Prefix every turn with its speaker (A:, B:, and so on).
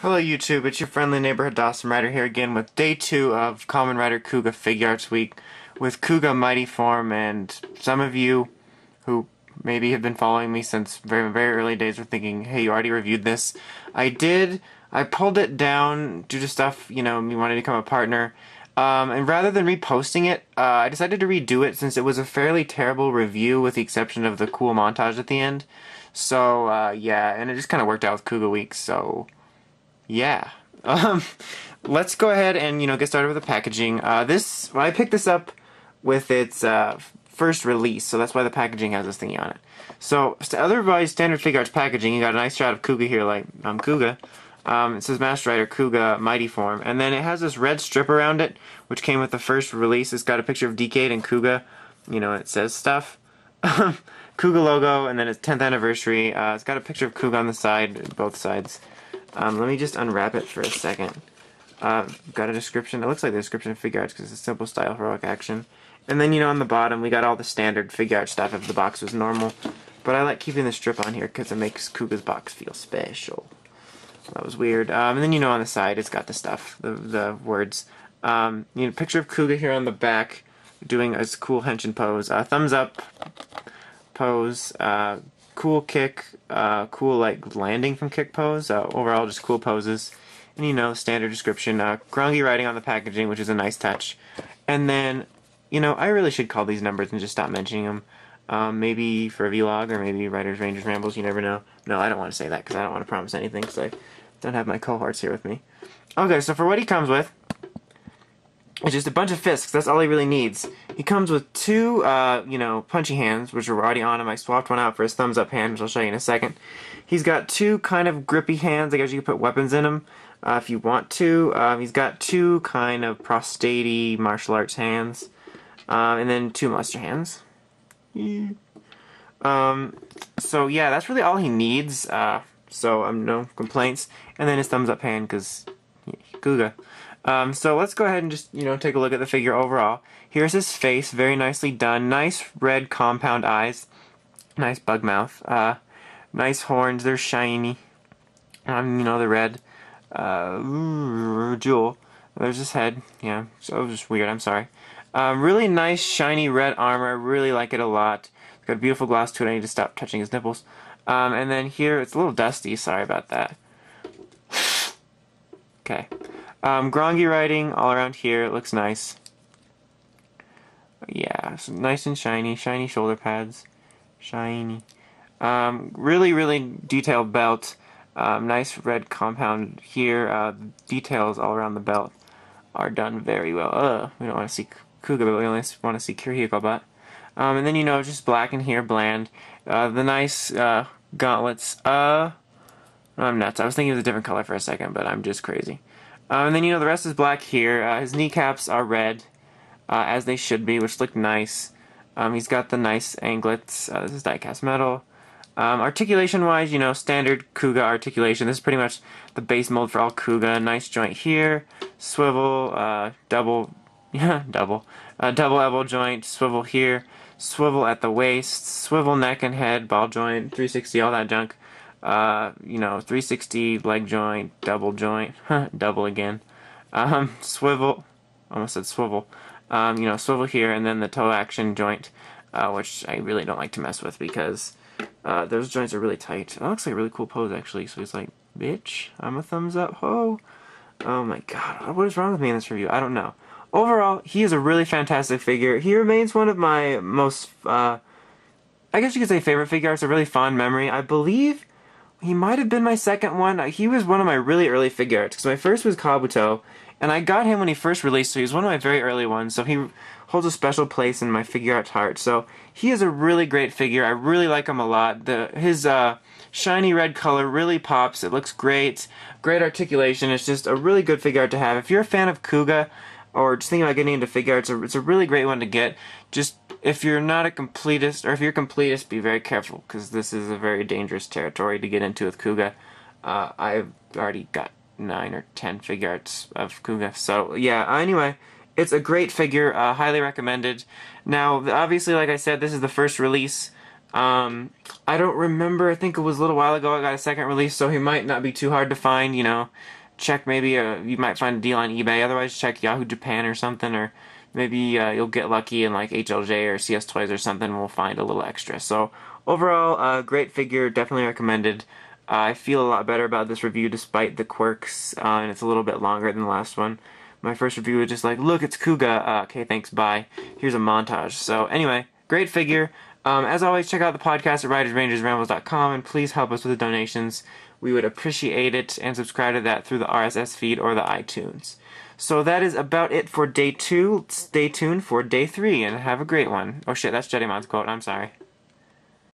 A: Hello YouTube, it's your friendly neighborhood Dawson Rider here again with day 2 of Kamen Rider Kuuga Figuarts Week with Kuuga Mighty Form, and some of you who maybe have been following me since very, very early days are thinking, hey, you already reviewed this. I did. I pulled it down due to stuff, me wanting to become a partner. And rather than reposting it, I decided to redo it since it was a fairly terrible review with the exception of the cool montage at the end. So, yeah, and it just kind of worked out with Kuuga Week, so yeah. Um, let's go ahead and get started with the packaging. I picked this up with its first release, so that's why the packaging has this thingy on it. So otherwise, standard Figuarts packaging, you got a nice shot of Kuuga here, like I'm Kuuga. It says Master Rider Kuuga Mighty Form, and then it has this red strip around it, which came with the first release. It's got a picture of Decade and Kuuga. It says stuff. Kuuga logo, and then its 10th anniversary. It's got a picture of Kuuga on the side, both sides. Let me just unwrap it for a second. Got a description. It looks like the description of Figuarts because it's a simple style heroic action. And then, on the bottom, we got all the standard Figuarts stuff if the box was normal. But I like keeping the strip on here because it makes Kuuga's box feel special. That was weird. And then, on the side, it's got the stuff, the words. Picture of Kuuga here on the back doing a cool henshin pose. Thumbs up pose. Cool kick, cool landing from kick pose, overall just cool poses, and standard description, Grongi writing on the packaging, which is a nice touch, and then, I really should call these numbers and just stop mentioning them, maybe for a vlog, or maybe Riders, Rangers, Rambles, you never know. No, I don't want to say that, because I don't want to promise anything, because I don't have my cohorts here with me. Okay, so for what he comes with, it's just a bunch of fists. That's all he really needs. He comes with two, punchy hands, which are already on him. I swapped one out for his thumbs up hand, which I'll show you in a second. He's got two kind of grippy hands. I guess you can put weapons in them if you want to. He's got two kind of prostate martial arts hands, and then two monster hands. Yeah. So yeah, that's really all he needs. So no complaints. And then his thumbs up hand, because Kuuga. So let's go ahead and just, take a look at the figure overall. Here's his face, very nicely done. Nice red compound eyes. Nice bug mouth. Nice horns, they're shiny. The red jewel. There's his head. Yeah, so it was just weird, I'm sorry. Really nice shiny red armor. I really like it a lot. It's got a beautiful gloss to it. I need to stop touching his nipples. And then here, it's a little dusty. Sorry about that. Okay. Grongi writing all around here. It looks nice. Yeah, so nice and shiny. Shiny shoulder pads. Shiny. Really, really detailed belt. Nice red compound here. Details all around the belt are done very well. We don't want to see Kuuga, but we only want to see Kirihiko butt. And then, just black in here, bland. The nice gauntlets. I'm nuts. I was thinking it was a different color for a second, but I'm just crazy. And then, the rest is black here. His kneecaps are red, as they should be, which look nice. He's got the nice anglets. This is die-cast metal. Articulation-wise, standard Kuuga articulation. This is pretty much the base mold for all Kuuga. Nice joint here. Swivel, double elbow joint. Swivel here. Swivel at the waist. Swivel neck and head. Ball joint. 360, all that junk. 360 leg joint, double joint, double again, swivel, almost said swivel, swivel here, and then the toe action joint, which I really don't like to mess with because those joints are really tight. It looks like a really cool pose actually, so he's like, bitch, I'm a thumbs up ho. Oh my god, what is wrong with me in this review? I don't know. Overall, he is a really fantastic figure. He remains one of my most, I guess you could say favorite figures, a really fond memory. I believe he might have been my second one. He was one of my really early Figuarts, because my first was Kabuto, and I got him when he first released, so he was one of my very early ones, so he holds a special place in my Figuarts heart. So he is a really great figure. I really like him a lot. His shiny red color really pops. It looks great. Great articulation. It's just a really good Figuart to have. If you're a fan of Kuuga, or just thinking about getting into Figuarts, it's a really great one to get. Just if you're not a completist, or if you're a completist, be very careful, because this is a very dangerous territory to get into with Kuuga. I've already got 9 or 10 Figuarts of Kuuga, so yeah, anyway, it's a great figure, highly recommended. Now, obviously, like I said, this is the first release, I don't remember. I think it was a little while ago I got a second release, so he might not be too hard to find. Check maybe you might find a deal on eBay. Otherwise, check Yahoo Japan or something, or maybe you'll get lucky and like HLJ or CS Toys or something will find a little extra. So overall, great figure, definitely recommended. I feel a lot better about this review despite the quirks, and it's a little bit longer than the last one. My first review was just like, look, it's Kuuga. Okay, thanks, bye. Here's a montage. So anyway, great figure. As always, check out the podcast at ridersrangersrambles.com, and please help us with the donations. We would appreciate it, and subscribe to that through the RSS feed or the iTunes. So that is about it for day 2. Stay tuned for day 3, and have a great one. Oh shit, that's Jedimond's quote. I'm sorry.